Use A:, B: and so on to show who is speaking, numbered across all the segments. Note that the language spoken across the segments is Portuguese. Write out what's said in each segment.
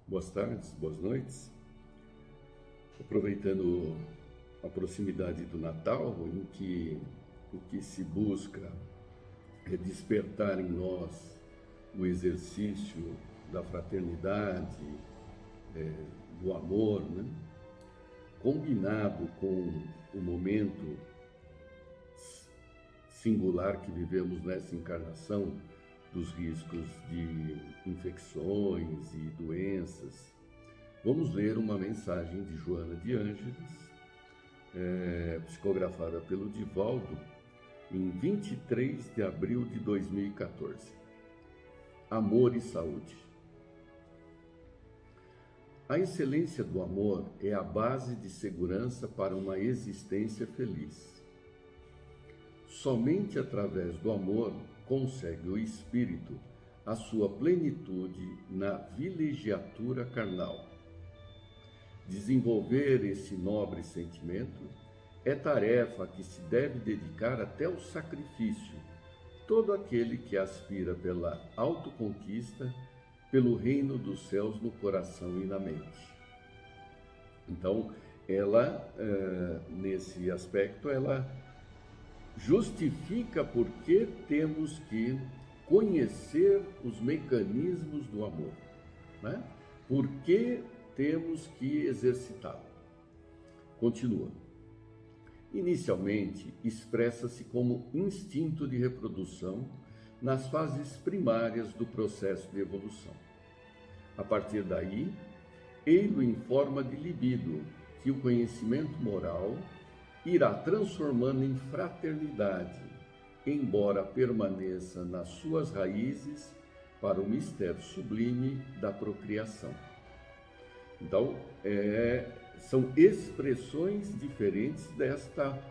A: Boas tardes, boas noites. Aproveitando a proximidade do Natal, em que o que se busca é despertar em nós o exercício da fraternidade, do amor, né? Combinado com o momento singular que vivemos nessa encarnação, dos riscos de infecções e doenças, vamos ler uma mensagem de Joana de Ângeles, psicografada pelo Divaldo, em 23 de abril de 2014. Amor e saúde. A excelência do amor é a base de segurança para uma existência feliz. Somente através do amor consegue o espírito a sua plenitude na vilegiatura carnal. Desenvolver esse nobre sentimento é tarefa a que se deve dedicar até o sacrifício todo aquele que aspira pela autoconquista, pelo reino dos céus no coração e na mente. Então, ela, nesse aspecto, ela justifica por que temos que conhecer os mecanismos do amor, né? Por que temos que exercitá-lo. Continua. Inicialmente, expressa-se como instinto de reprodução nas fases primárias do processo de evolução. A partir daí, ei-lo em forma de libido, que o conhecimento moral irá transformando em fraternidade, embora permaneça nas suas raízes para o mistério sublime da procriação. Então, são expressões diferentes desta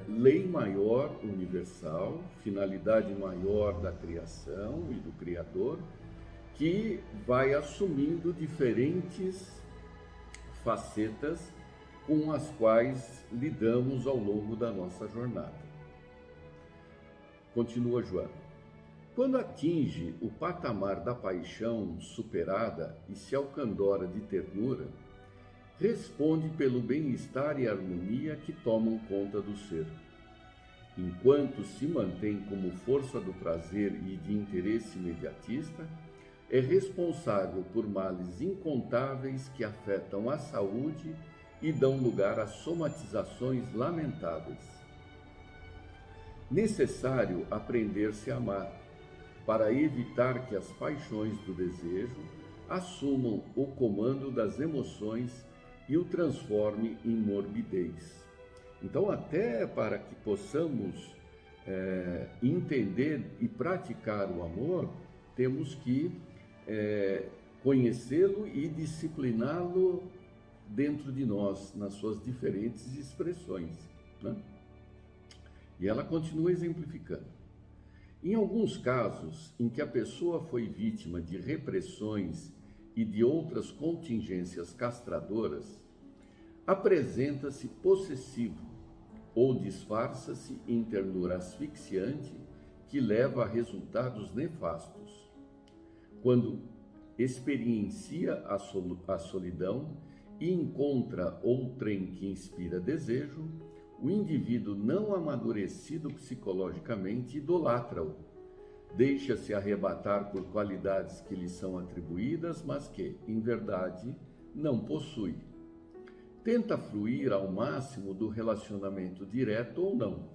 A: lei maior universal, finalidade maior da criação e do Criador, que vai assumindo diferentes facetas com as quais lidamos ao longo da nossa jornada. Continua Joana. Quando atinge o patamar da paixão superada e se alcandora de ternura, responde pelo bem-estar e harmonia que tomam conta do ser. Enquanto se mantém como força do prazer e de interesse imediatista, é responsável por males incontáveis que afetam a saúde e dão lugar a somatizações lamentáveis. Necessário aprender-se a amar, para evitar que as paixões do desejo assumam o comando das emoções e o transforme em morbidez. Então, até para que possamos entender e praticar o amor, temos que conhecê-lo e discipliná-lo dentro de nós, nas suas diferentes expressões, né? E ela continua exemplificando. Em alguns casos em que a pessoa foi vítima de repressões e de outras contingências castradoras, apresenta-se possessivo ou disfarça-se em ternura asfixiante que leva a resultados nefastos. Quando experiencia a solidão e encontra outrem que inspira desejo, o indivíduo não amadurecido psicologicamente idolatra-o, deixa-se arrebatar por qualidades que lhe são atribuídas, mas que, em verdade, não possui. Tenta fruir ao máximo do relacionamento direto ou não,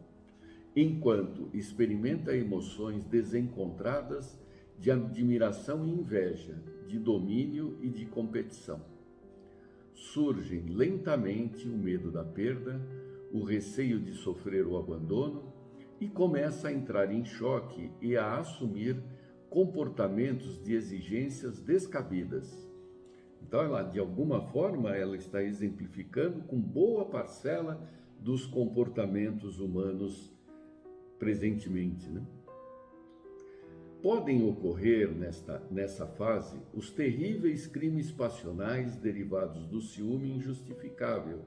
A: enquanto experimenta emoções desencontradas de admiração e inveja, de domínio e de competição. Surgem lentamente o medo da perda, o receio de sofrer o abandono e começa a entrar em choque e a assumir comportamentos de exigências descabidas. Então, ela, de alguma forma, ela está exemplificando com boa parcela dos comportamentos humanos presentemente, né? Podem ocorrer nessa fase os terríveis crimes passionais derivados do ciúme injustificável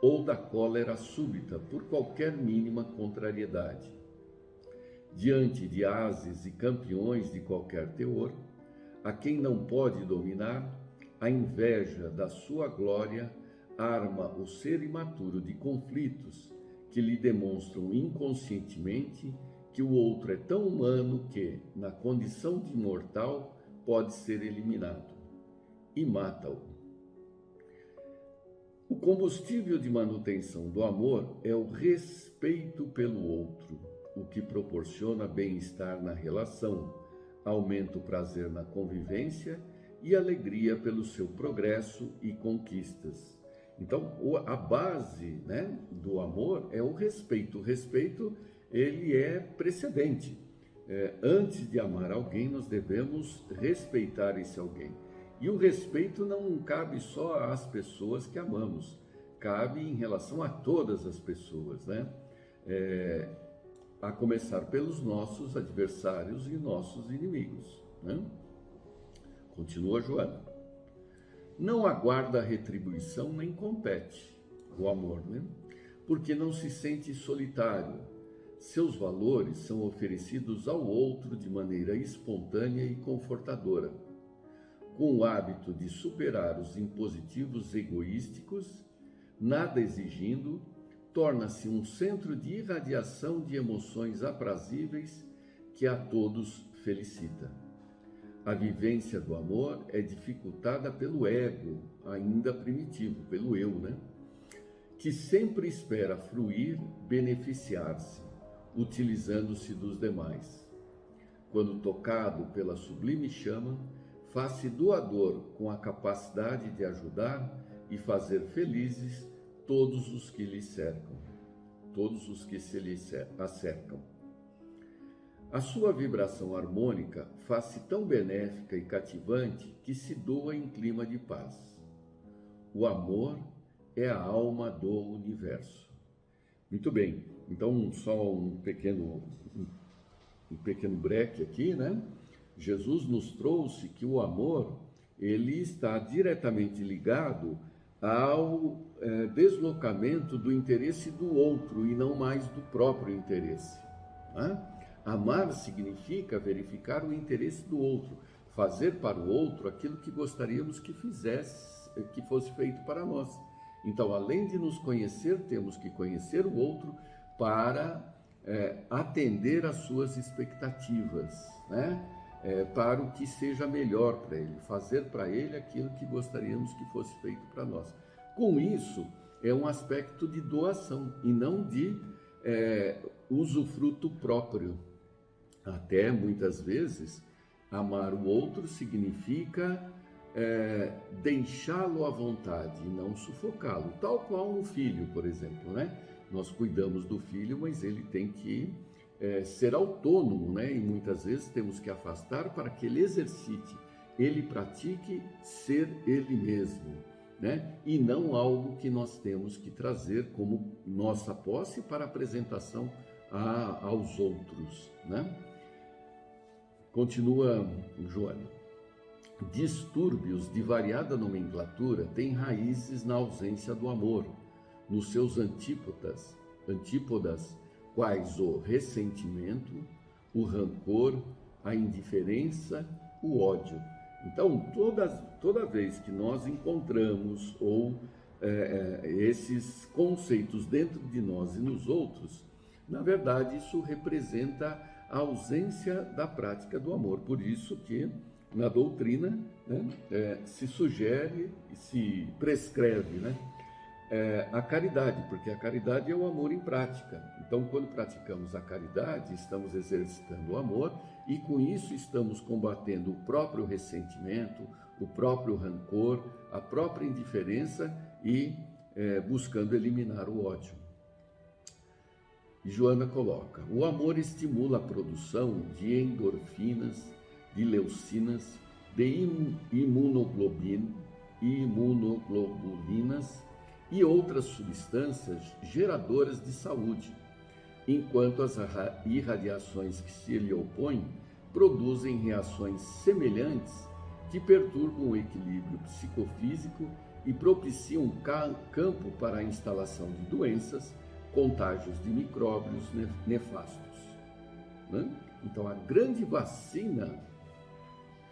A: ou da cólera súbita por qualquer mínima contrariedade. Diante de ases e campeões de qualquer teor, a quem não pode dominar, a inveja da sua glória arma o ser imaturo de conflitos que lhe demonstram inconscientemente que o outro é tão humano que, na condição de mortal, pode ser eliminado, e mata-o. O combustível de manutenção do amor é o respeito pelo outro, o que proporciona bem-estar na relação, aumenta o prazer na convivência e alegria pelo seu progresso e conquistas. Então, a base, né, do amor é o respeito. O respeito, ele é precedente. Antes de amar alguém, nós devemos respeitar esse alguém. E o respeito não cabe só às pessoas que amamos, cabe em relação a todas as pessoas, né? A começar pelos nossos adversários e nossos inimigos, né? Continua Joana. Não aguarda retribuição nem compete o amor, né? Porque não se sente solitário. Seus valores são oferecidos ao outro de maneira espontânea e confortadora. Com o hábito de superar os impositivos egoísticos, nada exigindo, torna-se um centro de irradiação de emoções aprazíveis que a todos felicita. A vivência do amor é dificultada pelo ego, ainda primitivo, pelo eu, né? Que sempre espera fruir, beneficiar-se, utilizando-se dos demais. Quando tocado pela sublime chama, faz-se doador com a capacidade de ajudar e fazer felizes todos os que lhe cercam, todos os que se lhe acercam. A sua vibração harmônica faz-se tão benéfica e cativante que se doa em clima de paz. O amor é a alma do universo. Muito bem, então só um pequeno breque aqui, né? Jesus nos trouxe que o amor, ele está diretamente ligado ao deslocamento do interesse do outro e não mais do próprio interesse, né? Amar significa verificar o interesse do outro, fazer para o outro aquilo que gostaríamos que fosse feito para nós. Então, além de nos conhecer, temos que conhecer o outro para atender às suas expectativas, né? Para o que seja melhor para ele, fazer para ele aquilo que gostaríamos que fosse feito para nós. Com isso, é um aspecto de doação e não de usufruto próprio. Até muitas vezes, amar o outro significa deixá-lo à vontade e não sufocá-lo. Tal qual um filho, por exemplo, né? Nós cuidamos do filho, mas ele tem que ser autônomo, né? E muitas vezes temos que afastar para que ele exercite, ele pratique ser ele mesmo, né? E não algo que nós temos que trazer como nossa posse para apresentação aos outros, né? Continua Joana. Distúrbios de variada nomenclatura têm raízes na ausência do amor, nos seus antípodas, quais o ressentimento, o rancor, a indiferença, o ódio. Então, toda vez que nós encontramos esses conceitos dentro de nós e nos outros, na verdade, isso representa a ausência da prática do amor. Por isso que na doutrina, né, se sugere e se prescreve, né, a caridade, porque a caridade é o amor em prática. Então, quando praticamos a caridade, estamos exercitando o amor e com isso estamos combatendo o próprio ressentimento, o próprio rancor, a própria indiferença e buscando eliminar o ódio. Joana coloca: o amor estimula a produção de endorfinas, de leucinas, de imunoglobulinas e outras substâncias geradoras de saúde, enquanto as irradiações que se lhe opõem produzem reações semelhantes que perturbam o equilíbrio psicofísico e propiciam campo para a instalação de doenças, contágios de micróbios nefastos, né? Então, a grande vacina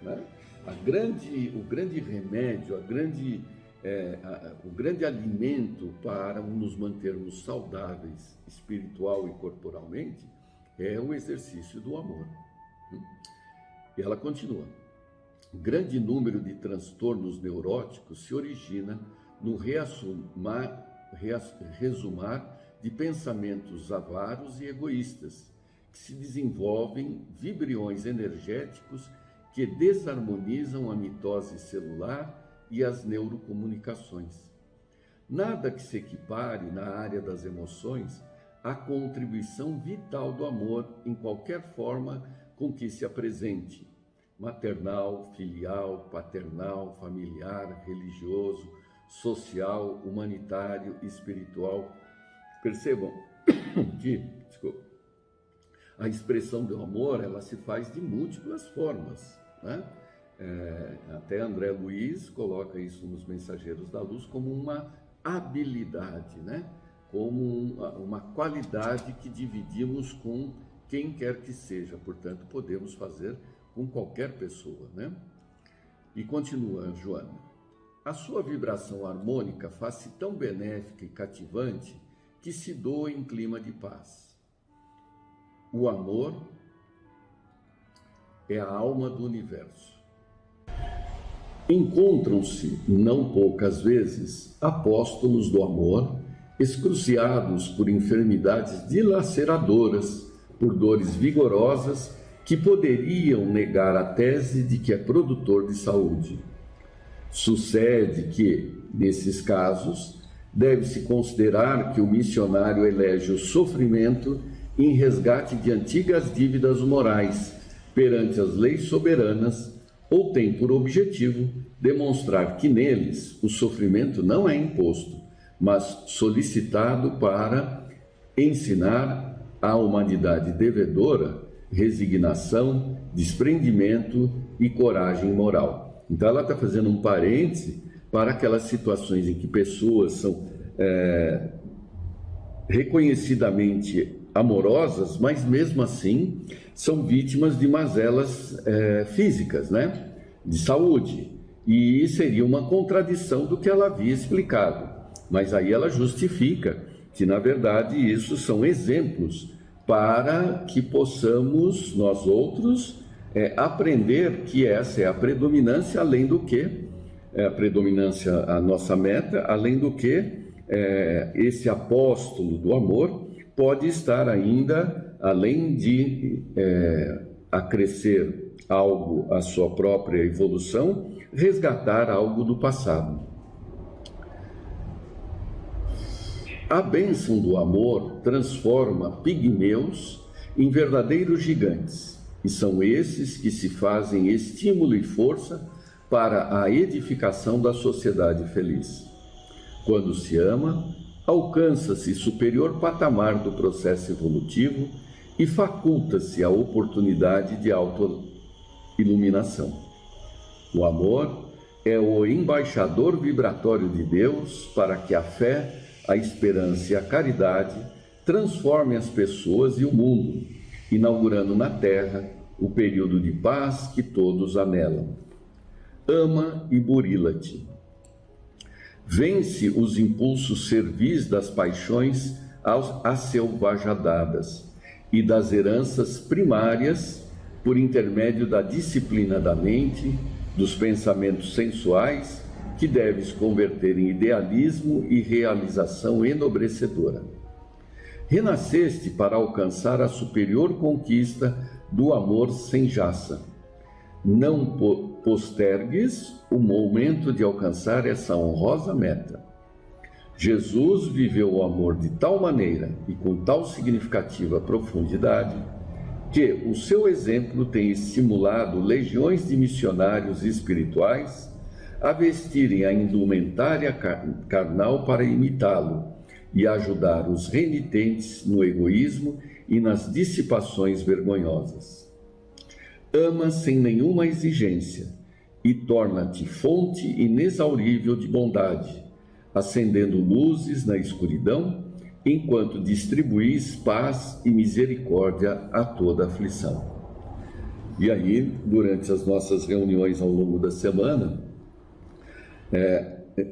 A: né? O grande remédio, o grande alimento para nos mantermos saudáveis espiritual e corporalmente é o exercício do amor. E ela continua: grande número de transtornos neuróticos se origina no resumar de pensamentos avaros e egoístas, que se desenvolvem vibriões energéticos que desarmonizam a mitose celular e as neurocomunicações. Nada que se equipare na área das emoções à contribuição vital do amor em qualquer forma com que se apresente: maternal, filial, paternal, familiar, religioso, social, humanitário, espiritual. Percebam que, a expressão do amor, ela se faz de múltiplas formas, né? Até André Luiz coloca isso nos Mensageiros da Luz como uma habilidade, né? Como uma qualidade que dividimos com quem quer que seja, portanto podemos fazer com qualquer pessoa, né? E continua Joana: a sua vibração harmônica faz-se tão benéfica e cativante que se doa em clima de paz. O amor é a alma do universo. Encontram-se, não poucas vezes, apóstolos do amor, excruciados por enfermidades dilaceradoras, por dores vigorosas, que poderiam negar a tese de que é produtor de saúde. Sucede que, nesses casos, deve-se considerar que o missionário elege o sofrimento em resgate de antigas dívidas morais perante as leis soberanas, ou tem por objetivo demonstrar que neles o sofrimento não é imposto, mas solicitado para ensinar à humanidade devedora resignação, desprendimento e coragem moral. Então ela está fazendo um parêntese para aquelas situações em que pessoas são reconhecidamente amorosas, mas mesmo assim são vítimas de mazelas físicas, né? De saúde. E seria uma contradição do que ela havia explicado. Mas aí ela justifica que, na verdade, isso são exemplos para que possamos, nós outros, aprender que essa é a predominância, além do que, a predominância, a nossa meta, além do que esse apóstolo do amor pode estar ainda, além de acrescer algo à sua própria evolução, resgatar algo do passado. A bênção do amor transforma pigmeus em verdadeiros gigantes, e são esses que se fazem estímulo e força para a edificação da sociedade feliz. Quando se ama, alcança-se superior patamar do processo evolutivo e faculta-se a oportunidade de autoiluminação. O amor é o embaixador vibratório de Deus para que a fé, a esperança e a caridade transformem as pessoas e o mundo, inaugurando na Terra o período de paz que todos anelam. Ama e burila-te. Vence os impulsos servis das paixões aselvajadadas e das heranças primárias por intermédio da disciplina da mente, dos pensamentos sensuais, que deves converter em idealismo e realização enobrecedora. Renasceste para alcançar a superior conquista do amor sem jaça. Não postergues o momento de alcançar essa honrosa meta. Jesus viveu o amor de tal maneira e com tal significativa profundidade que o seu exemplo tem estimulado legiões de missionários espirituais a vestirem a indumentária carnal para imitá-lo e ajudar os renitentes no egoísmo e nas dissipações vergonhosas. Ama sem nenhuma exigência e torna-te fonte inexaurível de bondade, acendendo luzes na escuridão, enquanto distribuís paz e misericórdia a toda aflição. E aí, durante as nossas reuniões ao longo da semana,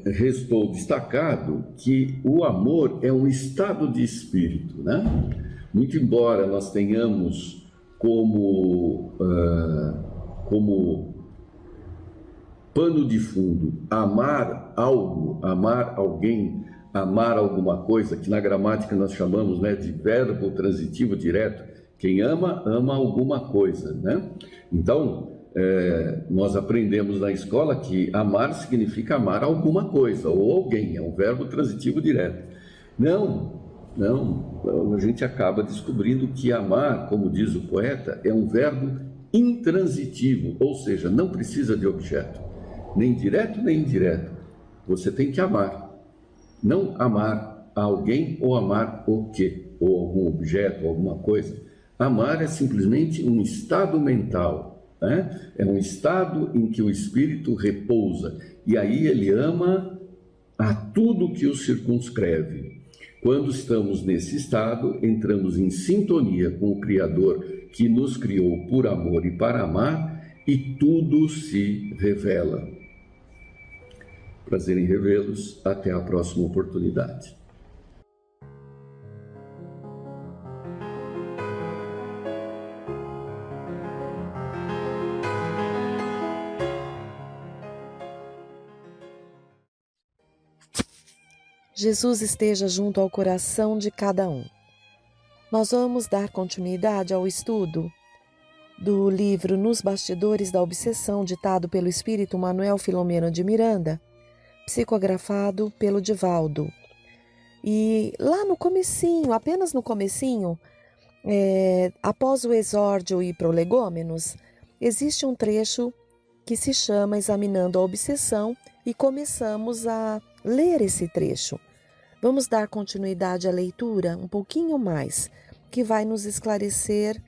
A: restou destacado que o amor é um estado de espírito, né? Muito embora nós tenhamos como pano de fundo amar algo, amar alguém, amar alguma coisa, que na gramática nós chamamos, né, de verbo transitivo direto. Quem ama, ama alguma coisa, né? Então, nós aprendemos na escola que amar significa amar alguma coisa ou alguém, é um verbo transitivo direto. Não, a gente acaba descobrindo que amar, como diz o poeta, é um verbo intransitivo, ou seja, não precisa de objeto, nem direto nem indireto. Você tem que amar, não amar alguém ou amar o quê, ou algum objeto, alguma coisa. Amar é simplesmente um estado mental, né? É um estado em que o espírito repousa, e aí ele ama a tudo que o circunscreve. Quando estamos nesse estado, entramos em sintonia com o Criador que nos criou por amor e para amar, e tudo se revela. Prazer em revê-los. Até a próxima oportunidade.
B: Jesus esteja junto ao coração de cada um. Nós vamos dar continuidade ao estudo do livro Nos Bastidores da Obsessão, ditado pelo espírito Manuel Filomeno de Miranda, psicografado pelo Divaldo. E lá no comecinho, apenas no comecinho, após o exórdio e prolegômenos, existe um trecho que se chama Examinando a Obsessão, e começamos a ler esse trecho. Vamos dar continuidade à leitura um pouquinho mais, que vai nos esclarecer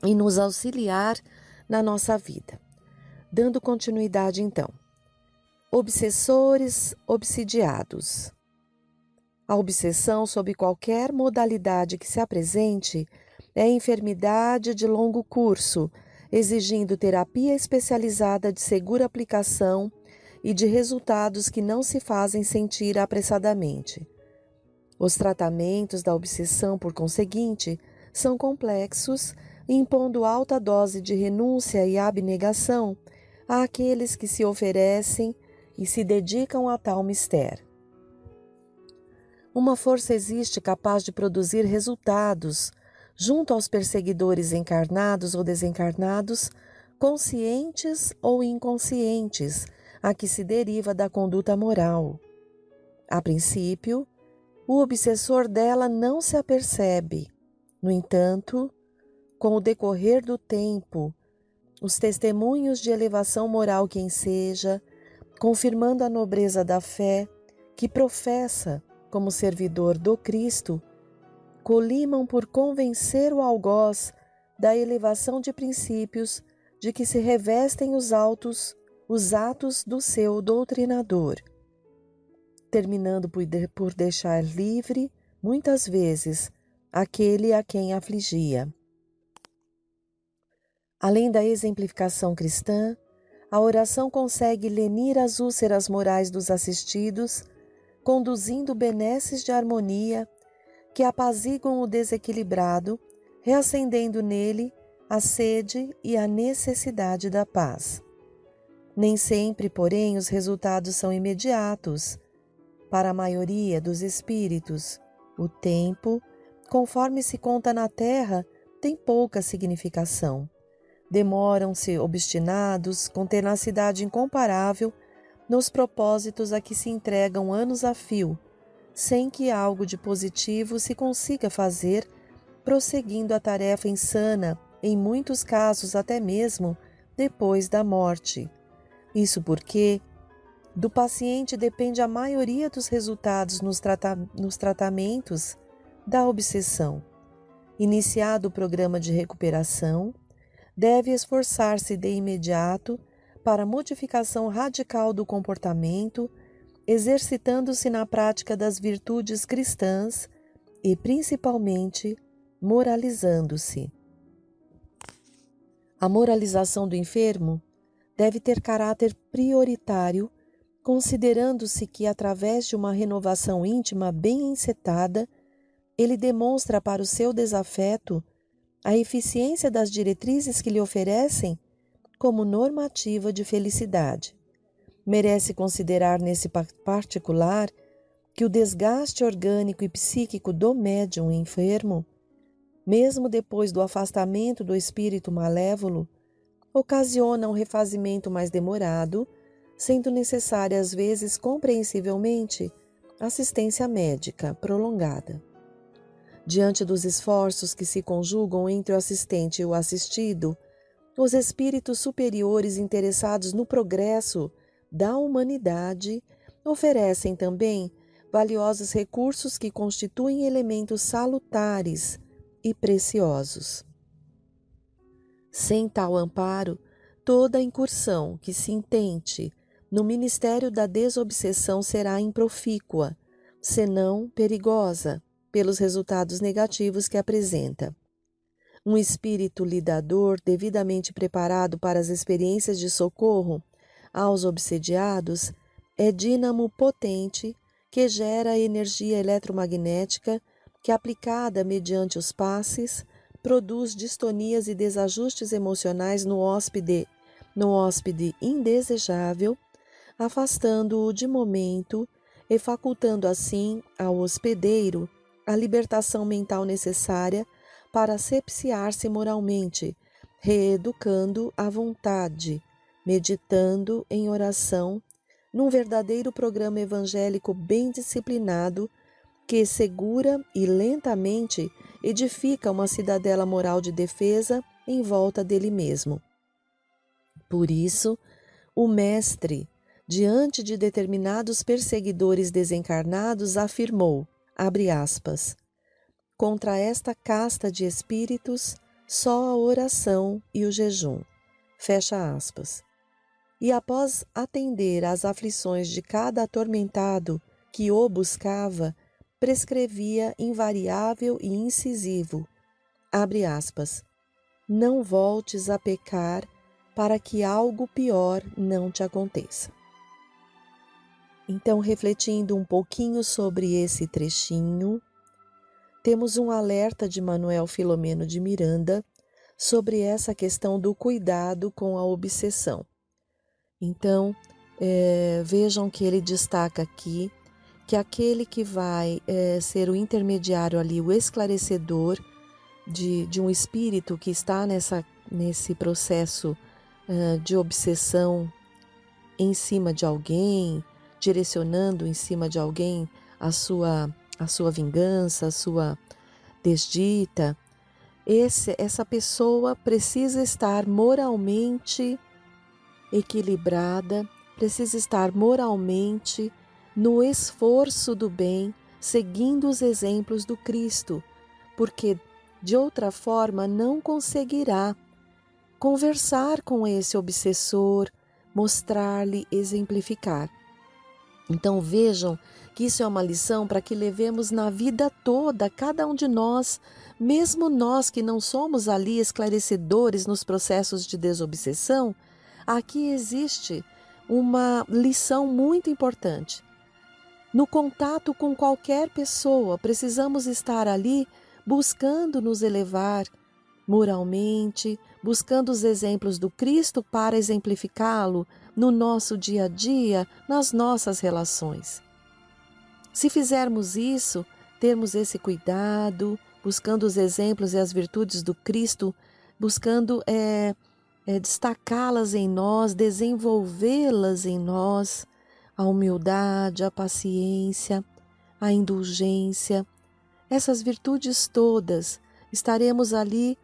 B: e nos auxiliar na nossa vida. Dando continuidade então. Obsessores obsidiados. A obsessão, sob qualquer modalidade que se apresente, é enfermidade de longo curso, exigindo terapia especializada de segura aplicação e de resultados que não se fazem sentir apressadamente. Os tratamentos da obsessão, por conseguinte, são complexos, impondo alta dose de renúncia e abnegação àqueles que se oferecem e se dedicam a tal mistério. Uma força existe capaz de produzir resultados junto aos perseguidores encarnados ou desencarnados, conscientes ou inconscientes, a que se deriva da conduta moral. A princípio, o obsessor dela não se apercebe. No entanto, com o decorrer do tempo, os testemunhos de elevação moral que enseja, confirmando a nobreza da fé que professa como servidor do Cristo, colimam por convencer o algoz da elevação de princípios de que se revestem os atos do seu doutrinador, terminando por deixar livre, muitas vezes, aquele a quem afligia. Além da exemplificação cristã, a oração consegue lenir as úlceras morais dos assistidos, conduzindo benesses de harmonia que apaziguam o desequilibrado, reacendendo nele a sede e a necessidade da paz. Nem sempre, porém, os resultados são imediatos. Para a maioria dos espíritos, o tempo, conforme se conta na Terra, tem pouca significação. Demoram-se obstinados, com tenacidade incomparável, nos propósitos a que se entregam anos a fio, sem que algo de positivo se consiga fazer, prosseguindo a tarefa insana, em muitos casos até mesmo depois da morte. Isso porque do paciente depende a maioria dos resultados nos tratamentos da obsessão. Iniciado o programa de recuperação, deve esforçar-se de imediato para a modificação radical do comportamento, exercitando-se na prática das virtudes cristãs e, principalmente, moralizando-se. A moralização do enfermo deve ter caráter prioritário, considerando-se que, através de uma renovação íntima bem encetada, ele demonstra para o seu desafeto a eficiência das diretrizes que lhe oferecem como normativa de felicidade. Merece considerar nesse particular que o desgaste orgânico e psíquico do médium enfermo, mesmo depois do afastamento do espírito malévolo, ocasiona um refazimento mais demorado, sendo necessária às vezes compreensivelmente assistência médica prolongada. Diante dos esforços que se conjugam entre o assistente e o assistido, os espíritos superiores interessados no progresso da humanidade oferecem também valiosos recursos que constituem elementos salutares e preciosos. Sem tal amparo, toda incursão que se intente no ministério da desobsessão será improfícua, senão perigosa, pelos resultados negativos que apresenta. Um espírito lidador devidamente preparado para as experiências de socorro aos obsediados é dínamo potente que gera energia eletromagnética que, aplicada mediante os passes, produz distonias e desajustes emocionais no hóspede indesejável, afastando-o de momento e facultando assim ao hospedeiro a libertação mental necessária para asepsiar-se moralmente, reeducando a vontade, meditando em oração, num verdadeiro programa evangélico bem disciplinado, que segura e lentamente edifica uma cidadela moral de defesa em volta dele mesmo. Por isso, o mestre, diante de determinados perseguidores desencarnados, afirmou, abre aspas, contra esta casta de espíritos, só a oração e o jejum, fecha aspas. E após atender às aflições de cada atormentado que o buscava, prescrevia invariável e incisivo, abre aspas, não voltes a pecar para que algo pior não te aconteça. Então, refletindo um pouquinho sobre esse trechinho, temos um alerta de Manuel Filomeno de Miranda sobre essa questão do cuidado com a obsessão. Então, vejam que ele destaca aqui que aquele que vai ser o intermediário ali, o esclarecedor de um espírito que está nesse processo de obsessão em cima de alguém, direcionando em cima de alguém a sua vingança, a sua desdita, essa pessoa precisa estar moralmente equilibrada, precisa estar moralmente no esforço do bem, seguindo os exemplos do Cristo, porque de outra forma não conseguirá conversar com esse obsessor, mostrar-lhe, exemplificar. Então vejam que isso é uma lição para que levemos na vida toda, cada um de nós, mesmo nós que não somos ali esclarecedores nos processos de desobsessão, aqui existe uma lição muito importante. No contato com qualquer pessoa, precisamos estar ali buscando nos elevar moralmente, buscando os exemplos do Cristo para exemplificá-lo no nosso dia a dia, nas nossas relações. Se fizermos isso, termos esse cuidado, buscando os exemplos e as virtudes do Cristo, buscando destacá-las em nós, desenvolvê-las em nós, a humildade, a paciência, a indulgência, essas virtudes todas, estaremos ali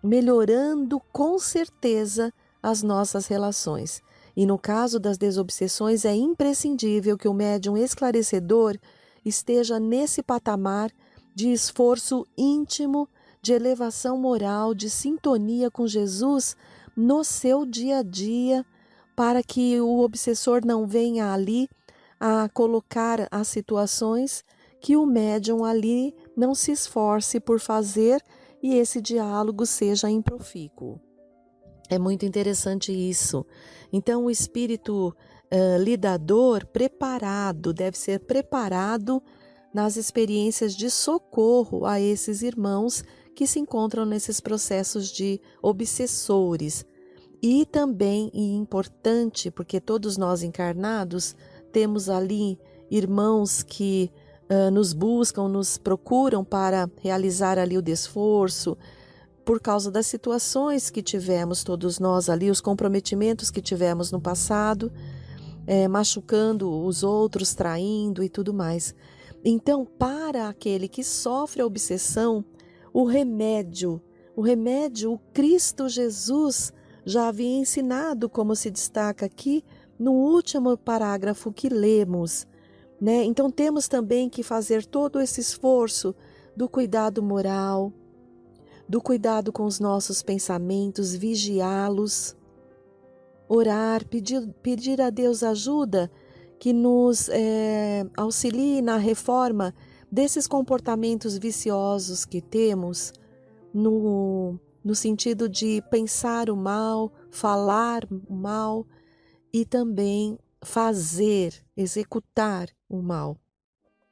B: melhorando com certeza as nossas relações. E no caso das desobsessões é imprescindível que o médium esclarecedor esteja nesse patamar de esforço íntimo, de elevação moral, de sintonia com Jesus no seu dia a dia, para que o obsessor não venha ali a colocar as situações que o médium ali não se esforce por fazer e esse diálogo seja improfícuo. É muito interessante isso. Então, o espírito lidador preparado, deve ser preparado nas experiências de socorro a esses irmãos que se encontram nesses processos de obsessores. E também, e importante, porque todos nós encarnados temos ali irmãos que nos buscam, nos procuram para realizar ali o desforço, por causa das situações que tivemos todos nós ali, os comprometimentos que tivemos no passado, machucando os outros, traindo e tudo mais. Então, para aquele que sofre a obsessão, o remédio, o Cristo Jesus já havia ensinado, como se destaca aqui no último parágrafo que lemos, né? Então, temos também que fazer todo esse esforço do cuidado moral, do cuidado com os nossos pensamentos, vigiá-los, orar, pedir a Deus ajuda que nos auxilie na reforma desses comportamentos viciosos que temos, no sentido de pensar o mal, falar o mal e também fazer, executar o mal.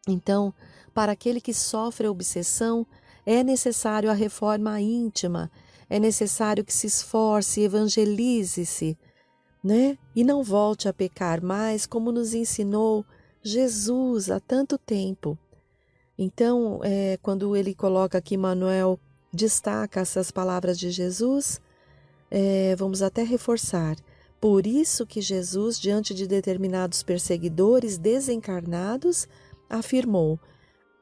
B: Então, para aquele que sofre a obsessão, é necessário a reforma íntima, é necessário que se esforce, evangelize-se, né? E não volte a pecar mais, como nos ensinou Jesus há tanto tempo. Então, quando ele coloca aqui, Manuel destaca essas palavras de Jesus, vamos até reforçar. Por isso que Jesus, diante de determinados perseguidores desencarnados, afirmou: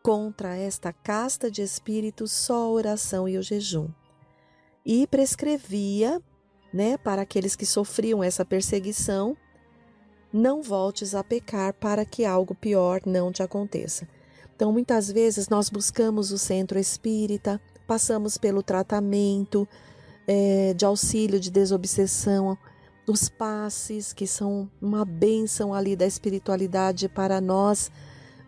B: contra esta casta de espíritos só a oração e o jejum. E prescrevia, né, para aqueles que sofriam essa perseguição: não voltes a pecar para que algo pior não te aconteça. Então, muitas vezes nós buscamos o centro espírita, passamos pelo tratamento de auxílio de desobsessão, os passes, que são uma bênção ali da espiritualidade para nós,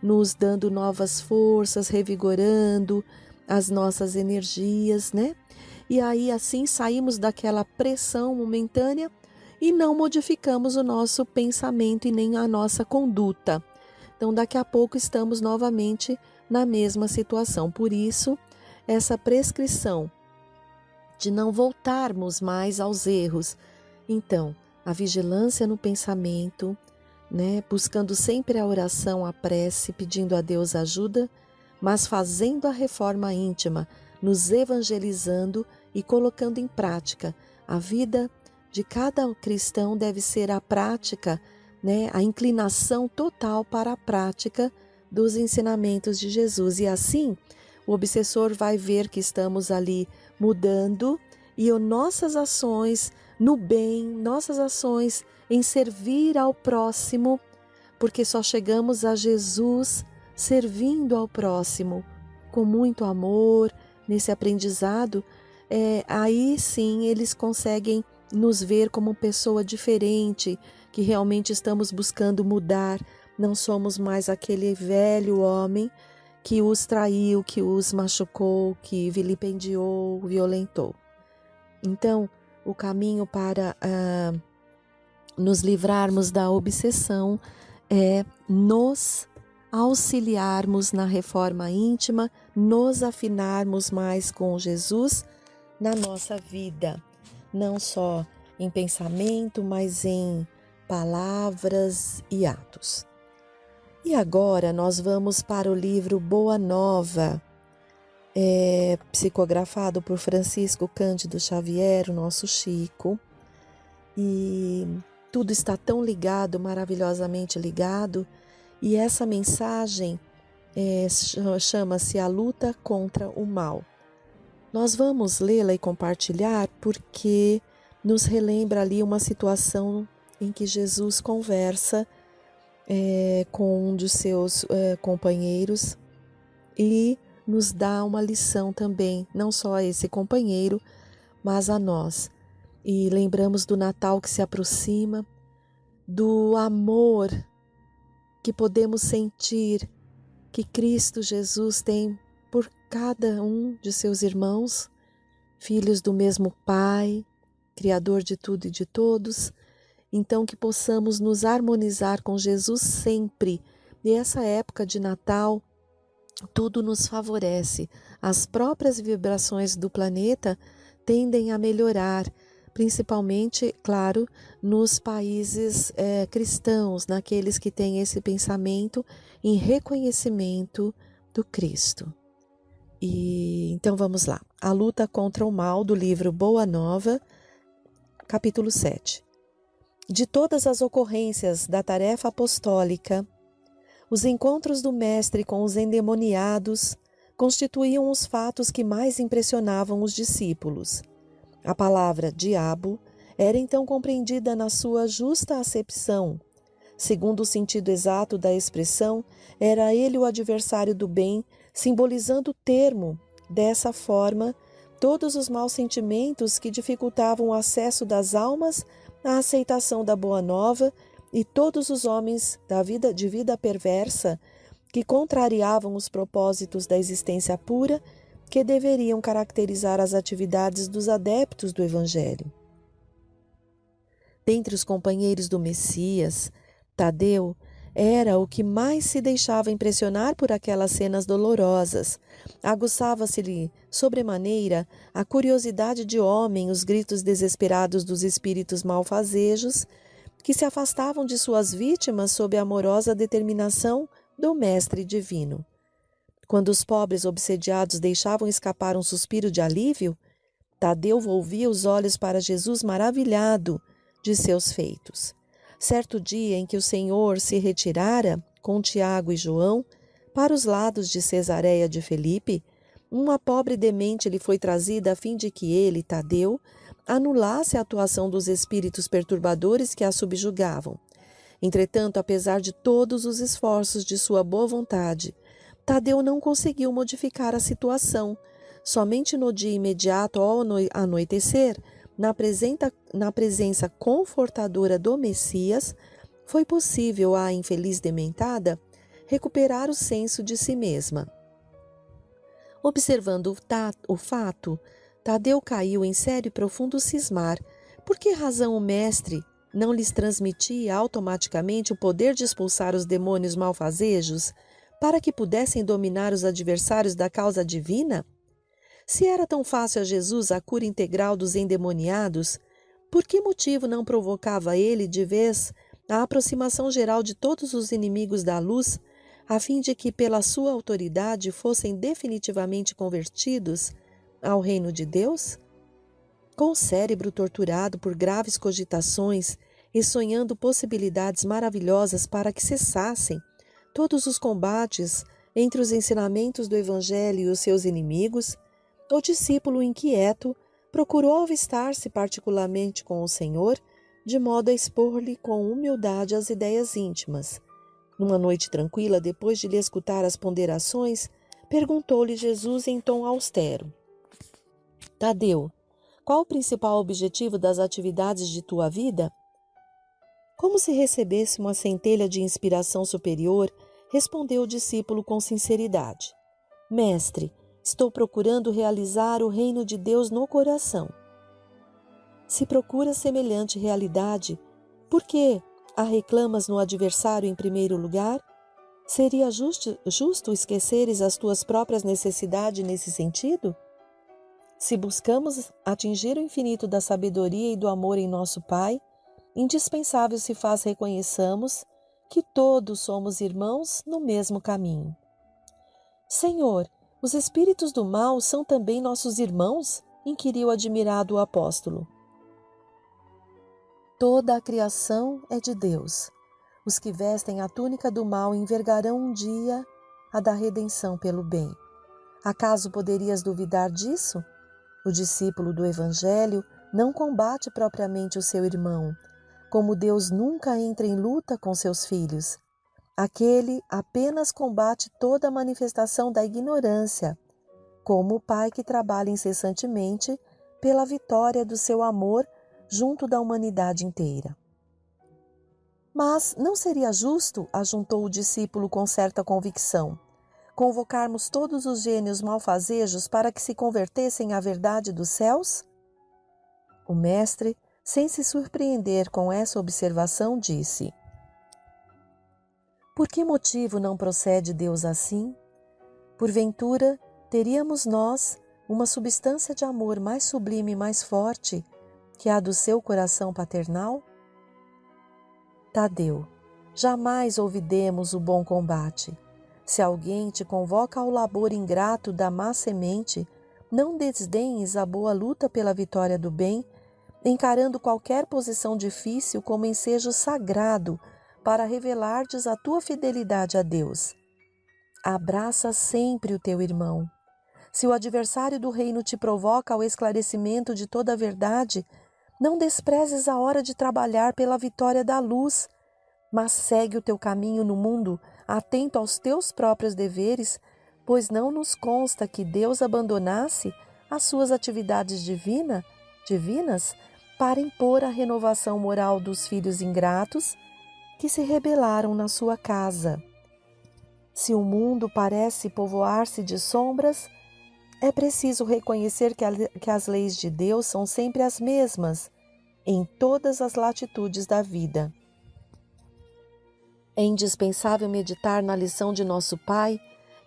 B: nos dando novas forças, revigorando as nossas energias, né? E aí assim saímos daquela pressão momentânea e não modificamos o nosso pensamento e nem a nossa conduta. Então daqui a pouco estamos novamente na mesma situação. Por isso, essa prescrição de não voltarmos mais aos erros. Então, a vigilância no pensamento, né? Buscando sempre a oração, a prece, pedindo a Deus ajuda, mas fazendo a reforma íntima, nos evangelizando e colocando em prática. A vida de cada cristão deve ser a prática, né? A inclinação total para a prática dos ensinamentos de Jesus. E assim, o obsessor vai ver que estamos ali mudando e nossas ações no bem, nossas ações em servir ao próximo, porque só chegamos a Jesus servindo ao próximo com muito amor, nesse aprendizado, aí sim eles conseguem nos ver como pessoa diferente, que realmente estamos buscando mudar, não somos mais aquele velho homem que os traiu, que os machucou, que vilipendiou, violentou. Então, o caminho para nos livrarmos da obsessão é nos auxiliarmos na reforma íntima, nos afinarmos mais com Jesus na nossa vida, não só em pensamento, mas em palavras e atos. E agora nós vamos para o livro Boa Nova, psicografado por Francisco Cândido Xavier, o nosso Chico, e tudo está tão ligado, maravilhosamente ligado, e essa mensagem chama-se A Luta contra o Mal. Nós vamos lê-la e compartilhar porque nos relembra ali uma situação em que Jesus conversa com um dos seus companheiros e nos dá uma lição também, não só a esse companheiro, mas a nós. E lembramos do Natal que se aproxima, do amor que podemos sentir que Cristo Jesus tem por cada um de seus irmãos, filhos do mesmo Pai, Criador de tudo e de todos. Então que possamos nos harmonizar com Jesus sempre. E essa época de Natal, tudo nos favorece. As próprias vibrações do planeta tendem a melhorar, principalmente, claro, nos países cristãos, naqueles que têm esse pensamento em reconhecimento do Cristo. E então vamos lá. A luta contra o mal, do livro Boa Nova, capítulo 7. De todas as ocorrências da tarefa apostólica, os encontros do Mestre com os endemoniados constituíam os fatos que mais impressionavam os discípulos. A palavra diabo era então compreendida na sua justa acepção. Segundo o sentido exato da expressão, era ele o adversário do bem, simbolizando o termo. Dessa forma, todos os maus sentimentos que dificultavam o acesso das almas à aceitação da Boa Nova e todos os homens de vida perversa que contrariavam os propósitos da existência pura que deveriam caracterizar as atividades dos adeptos do Evangelho. Dentre os companheiros do Messias, Tadeu era o que mais se deixava impressionar por aquelas cenas dolorosas. Aguçava-se-lhe, sobremaneira, a curiosidade de homem, os gritos desesperados dos espíritos malfazejos, que se afastavam de suas vítimas sob a amorosa determinação do Mestre Divino. Quando os pobres obsediados deixavam escapar um suspiro de alívio, Tadeu volvia os olhos para Jesus maravilhado de seus feitos. Certo dia em que o Senhor se retirara, com Tiago e João, para os lados de Cesareia de Felipe, uma pobre demente lhe foi trazida a fim de que ele, Tadeu, anulasse a atuação dos espíritos perturbadores que a subjugavam. Entretanto, apesar de todos os esforços de sua boa vontade, Tadeu não conseguiu modificar a situação. Somente no dia imediato ao anoitecer, na presença confortadora do Messias, foi possível à infeliz dementada recuperar o senso de si mesma. Observando o fato, Tadeu caiu em sério e profundo cismar. Por que razão o mestre não lhes transmitia automaticamente o poder de expulsar os demônios malfazejos para que pudessem dominar os adversários da causa divina? Se era tão fácil a Jesus a cura integral dos endemoniados, por que motivo não provocava ele de vez a aproximação geral de todos os inimigos da luz, a fim de que pela sua autoridade fossem definitivamente convertidos ao reino de Deus? Com o cérebro torturado por graves cogitações e sonhando possibilidades maravilhosas para que cessassem todos os combates entre os ensinamentos do Evangelho e os seus inimigos, o discípulo inquieto procurou avistar-se particularmente com o Senhor, de modo a expor-lhe com humildade as ideias íntimas. Numa noite tranquila, depois de lhe escutar as ponderações, perguntou-lhe Jesus em tom austero: Tadeu, qual o principal objetivo das atividades de tua vida? Como se recebesse uma centelha de inspiração superior, respondeu o discípulo com sinceridade: Mestre, estou procurando realizar o reino de Deus no coração. Se procuras semelhante realidade, por que a reclamas no adversário em primeiro lugar? Seria justo esqueceres as tuas próprias necessidades nesse sentido? Se buscamos atingir o infinito da sabedoria e do amor em nosso Pai, indispensável se faz reconheçamos que todos somos irmãos no mesmo caminho. Senhor, os espíritos do mal são também nossos irmãos? Inquiriu admirado o apóstolo. Toda a criação é de Deus. Os que vestem a túnica do mal envergarão um dia a da redenção pelo bem. Acaso poderias duvidar disso? O discípulo do Evangelho não combate propriamente o seu irmão, como Deus nunca entra em luta com seus filhos. Aquele apenas combate toda a manifestação da ignorância, como o pai que trabalha incessantemente pela vitória do seu amor junto da humanidade inteira. Mas não seria justo, ajuntou o discípulo com certa convicção, convocarmos todos os gênios malfazejos para que se convertessem à verdade dos céus? O mestre sem se surpreender com essa observação, disse: por que motivo não procede Deus assim? Porventura, teríamos nós uma substância de amor mais sublime e mais forte que a do seu coração paternal? Tadeu, jamais olvidemos o bom combate. Se alguém te convoca ao labor ingrato da má semente, não desdenhes a boa luta pela vitória do bem, encarando qualquer posição difícil como ensejo sagrado para revelardes a tua fidelidade a Deus. Abraça sempre o teu irmão. Se o adversário do reino te provoca ao esclarecimento de toda a verdade, não desprezes a hora de trabalhar pela vitória da luz, mas segue o teu caminho no mundo, atento aos teus próprios deveres, pois não nos consta que Deus abandonasse as suas atividades divinas para impor a renovação moral dos filhos ingratos que se rebelaram na sua casa. Se o mundo parece povoar-se de sombras, é preciso reconhecer que as leis de Deus são sempre as mesmas, em todas as latitudes da vida. É indispensável meditar na lição de nosso Pai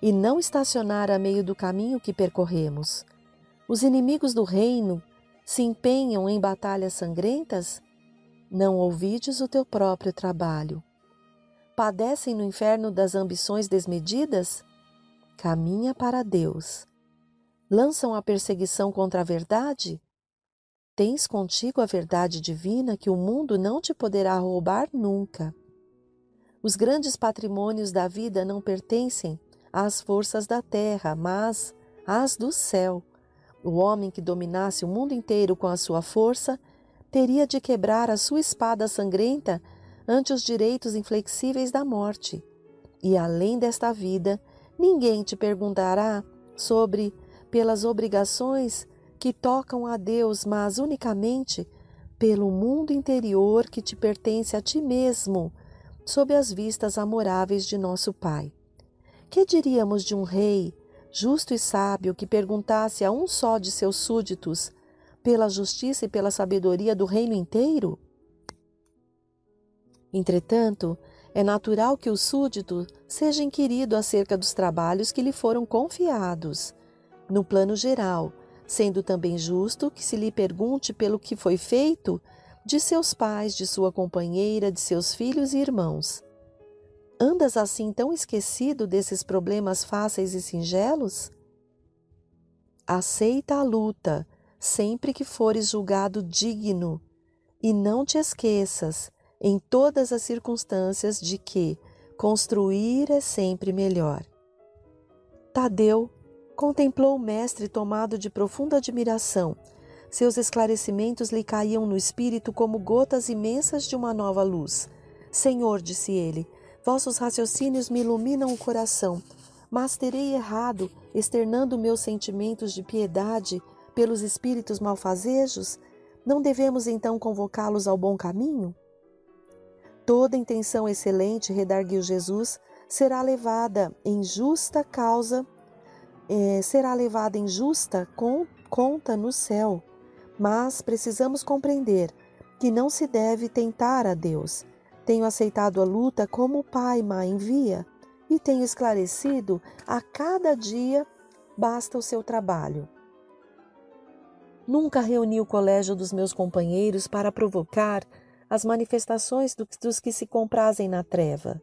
B: e não estacionar a meio do caminho que percorremos. Os inimigos do reino se empenham em batalhas sangrentas? Não ouvides o teu próprio trabalho. Padecem no inferno das ambições desmedidas? Caminha para Deus. Lançam a perseguição contra a verdade? Tens contigo a verdade divina que o mundo não te poderá roubar nunca. Os grandes patrimônios da vida não pertencem às forças da terra, mas às do céu. O homem que dominasse o mundo inteiro com a sua força teria de quebrar a sua espada sangrenta ante os direitos inflexíveis da morte. E além desta vida, ninguém te perguntará pelas obrigações que tocam a Deus, mas unicamente pelo mundo interior que te pertence a ti mesmo, sob as vistas amoráveis de nosso Pai. Que diríamos de um rei, justo e sábio, que perguntasse a um só de seus súditos pela justiça e pela sabedoria do reino inteiro? Entretanto, é natural que o súdito seja inquirido acerca dos trabalhos que lhe foram confiados, no plano geral, sendo também justo que se lhe pergunte pelo que foi feito de seus pais, de sua companheira, de seus filhos e irmãos. Andas assim tão esquecido desses problemas fáceis e singelos? Aceita a luta, sempre que fores julgado digno, e não te esqueças, em todas as circunstâncias, de que construir é sempre melhor. Tadeu contemplou o mestre tomado de profunda admiração. Seus esclarecimentos lhe caíam no espírito como gotas imensas de uma nova luz. Senhor, disse ele, vossos raciocínios me iluminam o coração, mas terei errado, externando meus sentimentos de piedade pelos espíritos malfazejos? Não devemos então convocá-los ao bom caminho? Toda intenção excelente, redarguiu Jesus, será levada em justa conta no céu. Mas precisamos compreender que não se deve tentar a Deus. Tenho aceitado a luta como o Pai me envia e tenho esclarecido a cada dia basta o seu trabalho. Nunca reuni o colégio dos meus companheiros para provocar as manifestações dos que se comprazem na treva.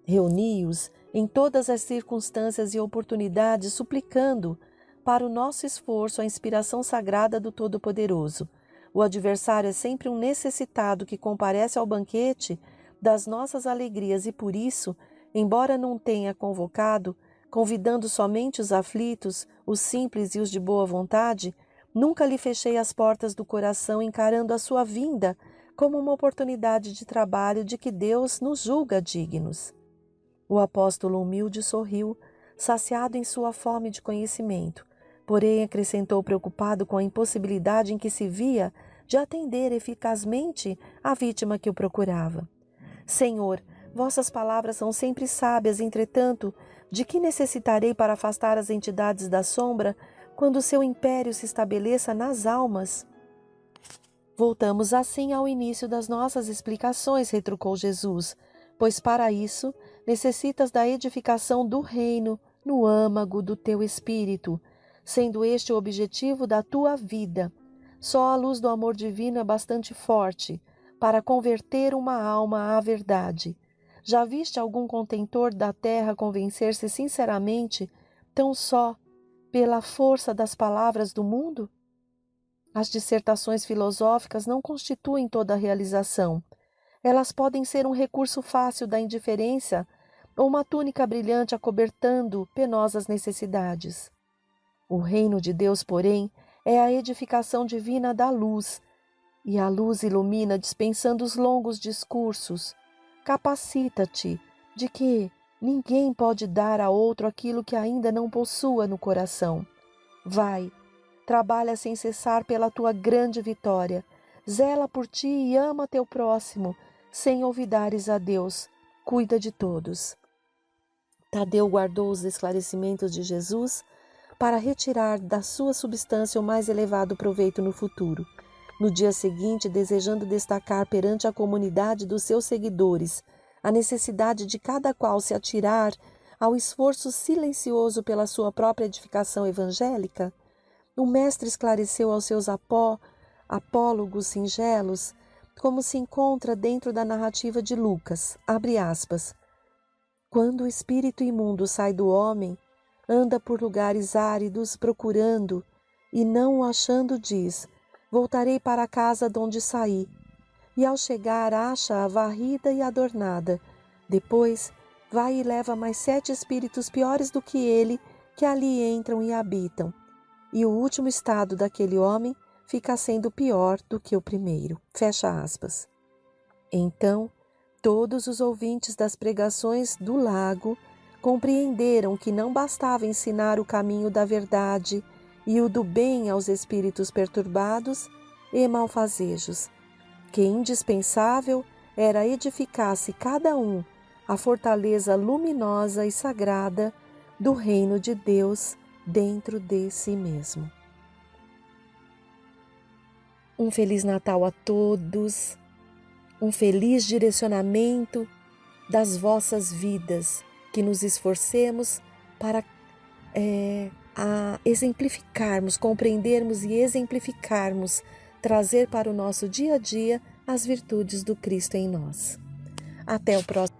B: Reuni-os em todas as circunstâncias e oportunidades, suplicando para o nosso esforço a inspiração sagrada do Todo-Poderoso. O adversário é sempre um necessitado que comparece ao banquete das nossas alegrias e por isso, embora não tenha convocado, convidando somente os aflitos, os simples e os de boa vontade, nunca lhe fechei as portas do coração, encarando a sua vinda como uma oportunidade de trabalho de que Deus nos julga dignos. O apóstolo humilde sorriu, saciado em sua fome de conhecimento, porém acrescentou preocupado com a impossibilidade em que se via de atender eficazmente à vítima que o procurava. Senhor, vossas palavras são sempre sábias, entretanto, de que necessitarei para afastar as entidades da sombra quando o seu império se estabeleça nas almas? Voltamos assim ao início das nossas explicações, retrucou Jesus, pois para isso necessitas da edificação do reino no âmago do teu espírito, sendo este o objetivo da tua vida. Só a luz do amor divino é bastante forte para converter uma alma à verdade. Já viste algum contentor da terra convencer-se sinceramente tão só pela força das palavras do mundo? As dissertações filosóficas não constituem toda a realização. Elas podem ser um recurso fácil da indiferença ou uma túnica brilhante acobertando penosas necessidades. O reino de Deus, porém, é a edificação divina da luz, e a luz ilumina dispensando os longos discursos. Capacita-te de que ninguém pode dar a outro aquilo que ainda não possua no coração. Vai, trabalha sem cessar pela tua grande vitória, zela por ti e ama teu próximo, sem olvidares a Deus, cuida de todos. Tadeu guardou os esclarecimentos de Jesus para retirar da sua substância o mais elevado proveito no futuro. No dia seguinte, desejando destacar perante a comunidade dos seus seguidores a necessidade de cada qual se atirar ao esforço silencioso pela sua própria edificação evangélica, o mestre esclareceu aos seus apólogos singelos como se encontra dentro da narrativa de Lucas, abre aspas, quando o espírito imundo sai do homem, anda por lugares áridos procurando, e não o achando diz, voltarei para a casa de onde saí, e ao chegar acha-a varrida e adornada. Depois vai e leva mais 7 espíritos piores do que ele, que ali entram e habitam. E o último estado daquele homem fica sendo pior do que o primeiro. Fecha aspas. Então, todos os ouvintes das pregações do lago compreenderam que não bastava ensinar o caminho da verdade e o do bem aos espíritos perturbados e malfazejos, que indispensável era edificar-se cada um a fortaleza luminosa e sagrada do reino de Deus dentro de si mesmo. Um Feliz Natal a todos, um feliz direcionamento das vossas vidas, que nos esforcemos para exemplificarmos, compreendermos e exemplificarmos, trazer para o nosso dia a dia as virtudes do Cristo em nós. Até o próximo.